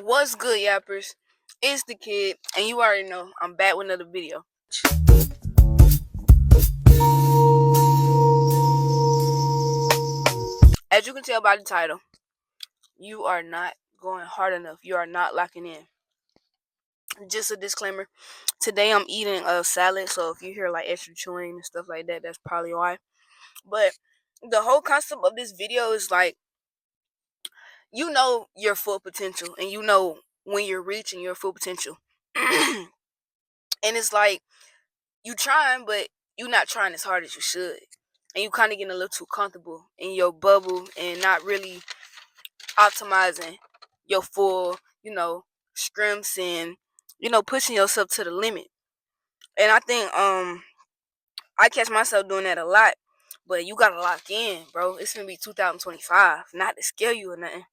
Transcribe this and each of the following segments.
What's good, Yappers? It's the kid, and you already know I'm back with another video. As you can tell by the title, you are not going hard enough. You are not locking in. Just a disclaimer. Today I'm eating a salad, so if you hear like extra chewing and stuff like that, that's probably why. But the whole concept of this video is like, you know your full potential, and you know when you're reaching your full potential. And it's like, you trying, but you not trying as hard as you should. And you kind of getting a little too comfortable in your bubble and not really optimizing your full, strengths and, pushing yourself to the limit. And I think I catch myself doing that a lot. But you gotta lock in, bro. It's gonna be 2025. Not to scare you or nothing.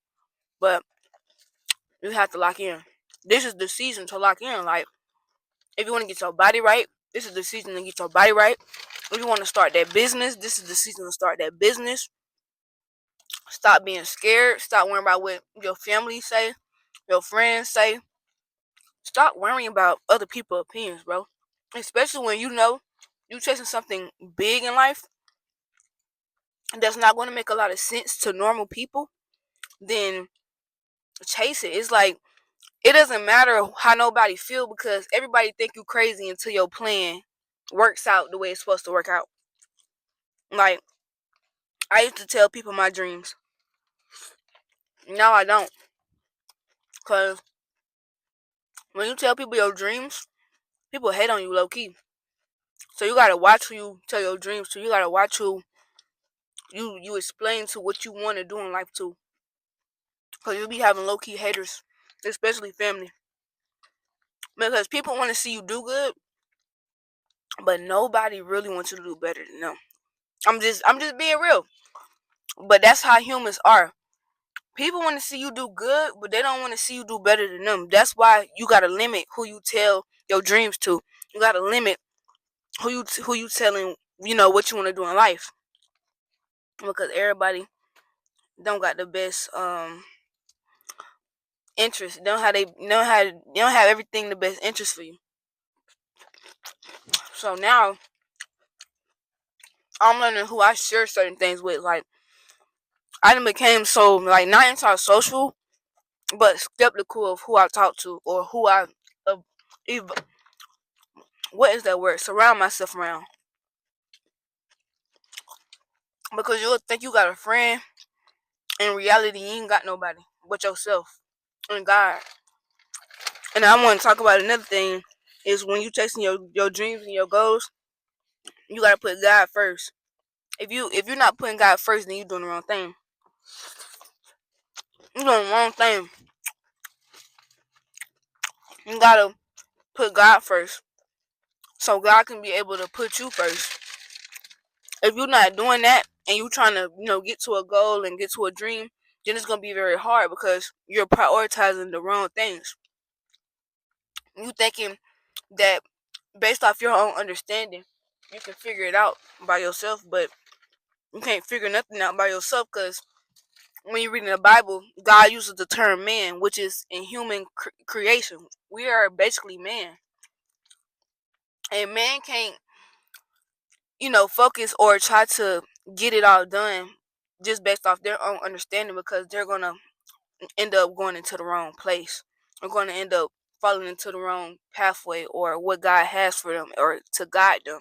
But you have to lock in. This is the season to lock in. Like, if you want to get your body right, this is the season to get your body right. If you want to start that business, this is the season to start that business. Stop being scared. Stop worrying about what your family say, your friends say. Stop worrying about other people's opinions, bro. Especially when you know you're chasing something big in life that's not going to make a lot of sense to normal people, then chase it. It's like, it doesn't matter how nobody feel, because everybody think you crazy until your plan works out the way it's supposed to work out. Like, I used to tell people my dreams. Now I don't. Because when you tell people your dreams, people hate on you low key. So you gotta watch who you tell your dreams to. You gotta watch who you explain to what you want to do in life to. Because you'll be having low key haters, especially family. Because people want to see you do good, but nobody really wants you to do better than them. I'm just being real. But that's how humans are. People want to see you do good, but they don't want to see you do better than them. That's why you gotta limit who you tell your dreams to. You gotta limit who you telling, what you want to do in life. Because everybody don't got the best interest. They don't have everything the best interest for you. So now I'm learning who I share certain things with. Like, I done became so, like, not anti-social, but skeptical of who I talk to, or who I even, what is that word? Surround myself around. Because you'll think you got a friend, in reality you ain't got nobody but yourself and God. And I want to talk about another thing, is when you chasing your dreams and your goals, you gotta put God first. If you're not putting God first, then you're doing the wrong thing. You're doing the wrong thing. You gotta put God first, so God can be able to put you first. If you're not doing that, and you're trying to, get to a goal and get to a dream, then it's gonna be very hard, because you're prioritizing the wrong things. You thinking that based off your own understanding, you can figure it out by yourself, but you can't figure nothing out by yourself, because when you read in the Bible, God uses the term man, which is in human creation. We are basically man. And man can't, focus or try to get it all done just based off their own understanding, because they're going to end up going into the wrong place. They're going to end up falling into the wrong pathway, or what God has for them, or to guide them.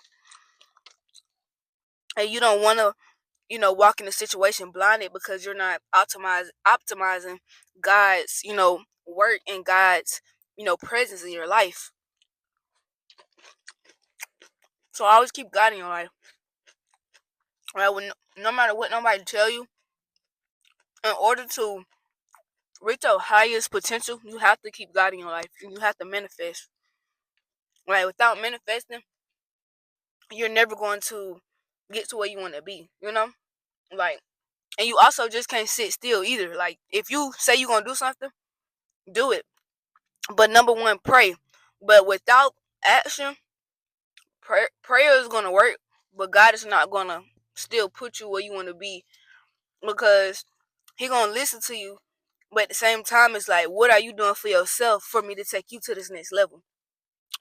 And you don't want to, walk in a situation blinded, because you're not optimizing God's, work, and God's, presence in your life. So always keep God in your life. Right? No matter what nobody tell you, in order to reach your highest potential, you have to keep God in your life. You have to manifest. Right? Without manifesting, you're never going to get to where you want to be. Like, and you also just can't sit still either. Like, if you say you're gonna do something, do it. But number one, pray. But without action, prayer is gonna work, but God is not gonna still put you where you want to be, because He gonna listen to you, But at the same time, it's like, what are you doing for yourself for me to take you to this next level?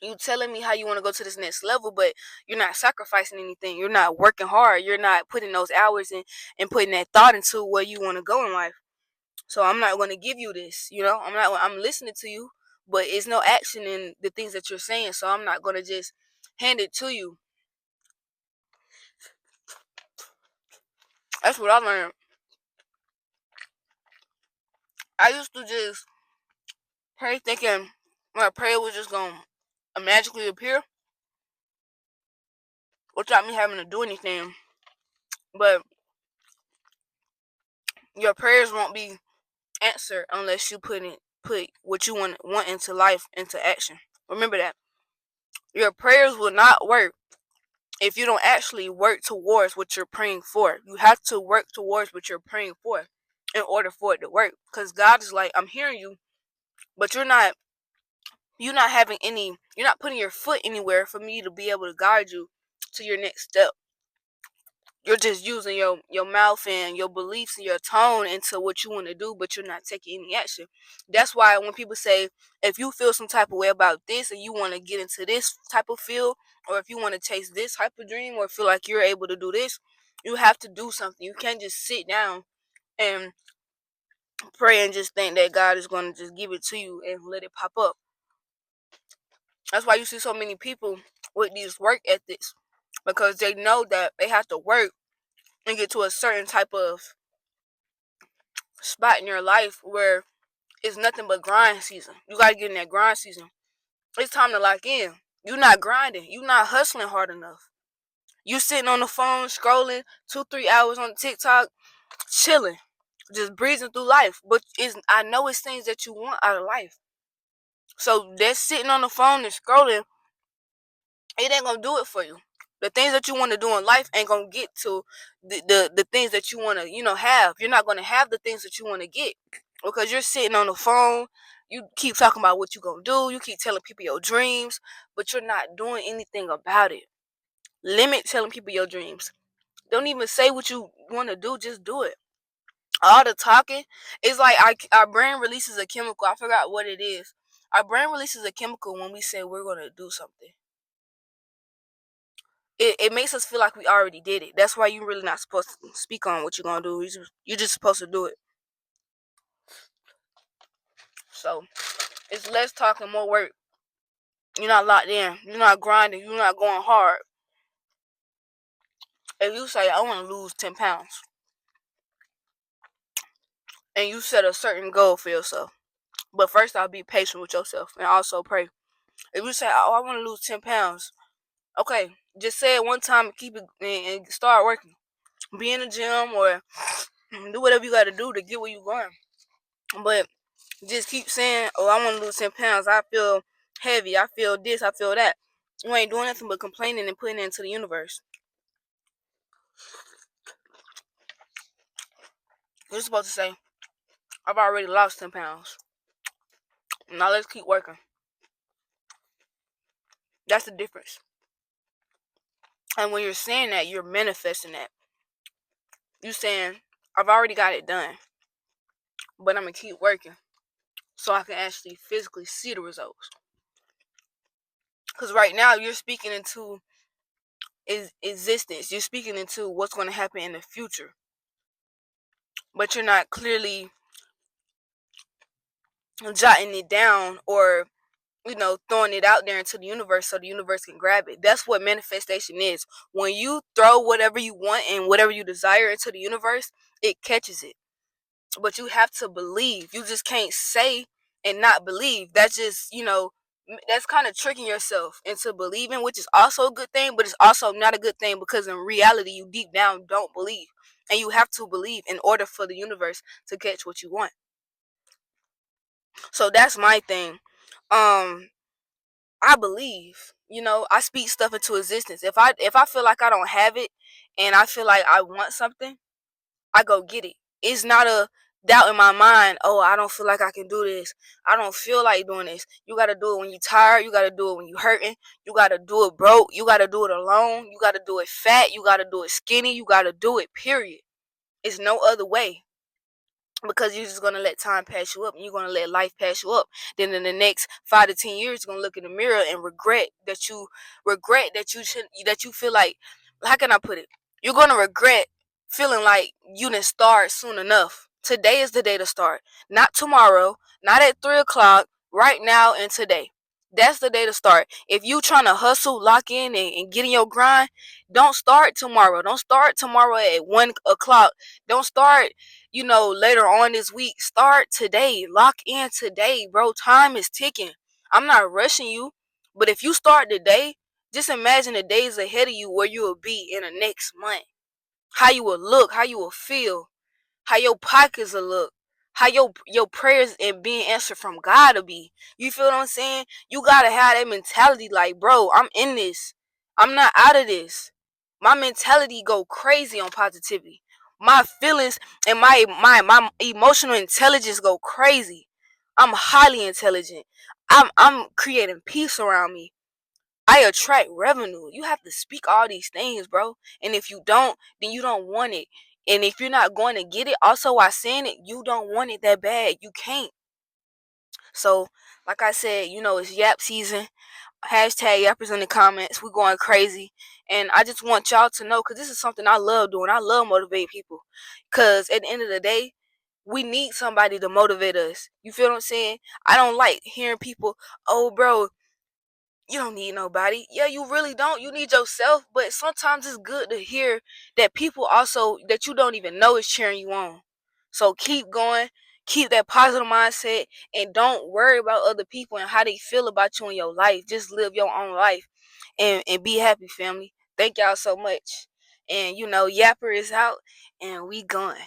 You telling me how you want to go to this next level, but you're not sacrificing anything. You're not working hard. You're not putting those hours in and putting that thought into where you want to go in life. So I'm not going to give you this. I'm listening to you, but it's no action in the things that you're saying. So I'm not going to just hand it to you. That's what I learned. I used to just pray thinking my prayer was just going to magically appear without me having to do anything. But your prayers won't be answered unless you put what you want into life into action. Remember that. Your prayers will not work if you don't actually work towards what you're praying for. You have to work towards what you're praying for in order for it to work. Because God is like, I'm hearing you, but you're not putting your foot anywhere for me to be able to guide you to your next step. You're just using your mouth and your beliefs and your tone into what you want to do, but you're not taking any action. That's why when people say, if you feel some type of way about this and you want to get into this type of field, or if you want to chase this type of dream, or feel like you're able to do this, you have to do something. You can't just sit down and pray and just think that God is going to just give it to you and let it pop up. That's why you see so many people with these work ethics, because they know that they have to work and get to a certain type of spot in your life where it's nothing but grind season. You gotta get in that grind season. It's time to lock in. You're not grinding. You're not hustling hard enough. You sitting on the phone scrolling 2-3 hours on TikTok, chilling, just breezing through life. But I know it's things that you want out of life. So that sitting on the phone and scrolling, it ain't gonna do it for you. The things that you want to do in life ain't gonna get to the things that you want to have. You're not gonna have the things that you want to get because you're sitting on the phone. You keep talking about what you're gonna do. You keep telling people your dreams, but you're not doing anything about it. Limit telling people your dreams. Don't even say what you want to do. Just do it. All the talking is like our brain releases a chemical. I forgot what it is. Our brain releases a chemical when we say we're gonna do something. It makes us feel like we already did it. That's why you're really not supposed to speak on what you're gonna do. You're just supposed to do it. So it's less talking, more work. You're not locked in. You're not grinding. You're not going hard. If you say I want to lose 10 pounds, and you set a certain goal for yourself, but first I'll be patient with yourself and also pray. If you say, oh, I want to lose 10 pounds, okay, just say it one time and keep it and start working. Be in the gym or do whatever you got to do to get where you're going. But just keep saying, oh, I want to lose 10 pounds. I feel heavy. I feel this. I feel that. You ain't doing nothing but complaining and putting it into the universe. You're supposed to say, I've already lost 10 pounds. Now let's keep working. That's the difference. And when you're saying that, you're manifesting that. You're saying, I've already got it done, but I'm going to keep working so I can actually physically see the results. Because right now, you're speaking into existence. You're speaking into what's going to happen in the future. But you're not clearly jotting it down or throwing it out there into the universe so the universe can grab it. That's what manifestation is. When you throw whatever you want and whatever you desire into the universe, it catches it. But you have to believe. You just can't say and not believe. That's just, that's kind of tricking yourself into believing, which is also a good thing, but it's also not a good thing because in reality, you deep down don't believe. And you have to believe in order for the universe to catch what you want. So that's my thing. I believe, I speak stuff into existence. If I feel like I don't have it and I feel like I want something, I go get it. It's not a doubt in my mind, oh, I don't feel like I can do this. I don't feel like doing this. You gotta do it when you're tired, you gotta do it when you're hurting, you gotta do it broke, you gotta do it alone, you gotta do it fat, you gotta do it skinny, you gotta do it, period. It's no other way. because you're just gonna let time pass you up and you're gonna let life pass you up. Then in the next 5 to 10 years, you're gonna look in the mirror and regret that you should that you feel like, how can I put it? You're gonna regret feeling like you didn't start soon enough. Today is the day to start. Not tomorrow, not at 3 o'clock, right now and today. That's the day to start. If you trying to hustle, lock in, and get in your grind, don't start tomorrow. Don't start tomorrow at 1 o'clock. Don't start later on this week. Start today. Lock in today, bro. Time is ticking. I'm not rushing you, but if you start today, just imagine the days ahead of you where you will be in the next month. How you will look, how you will feel, how your pockets will look, how your prayers and being answered from God will be. You feel what I'm saying? You gotta have that mentality like, bro, I'm in this. I'm not out of this. My mentality go crazy on positivity. My feelings and my emotional intelligence go crazy. I'm highly intelligent. I'm creating peace around me. I attract revenue. You have to speak all these things, bro. And if you don't, then you don't want it. And if you're not going to get it, also while saying it, you don't want it that bad. You can't. So, like I said, it's Yap season. Hashtag Yappers in the comments. We're going crazy. And I just want y'all to know, because this is something I love doing. I love motivating people. Because at the end of the day, we need somebody to motivate us. You feel what I'm saying? I don't like hearing people, oh, bro, you don't need nobody. Yeah, you really don't. You need yourself. But sometimes it's good to hear that people also that you don't even know is cheering you on. So keep going. Keep that positive mindset and don't worry about other people and how they feel about you in your life. Just live your own life and be happy, family. Thank y'all so much. And Yapper is out and we going.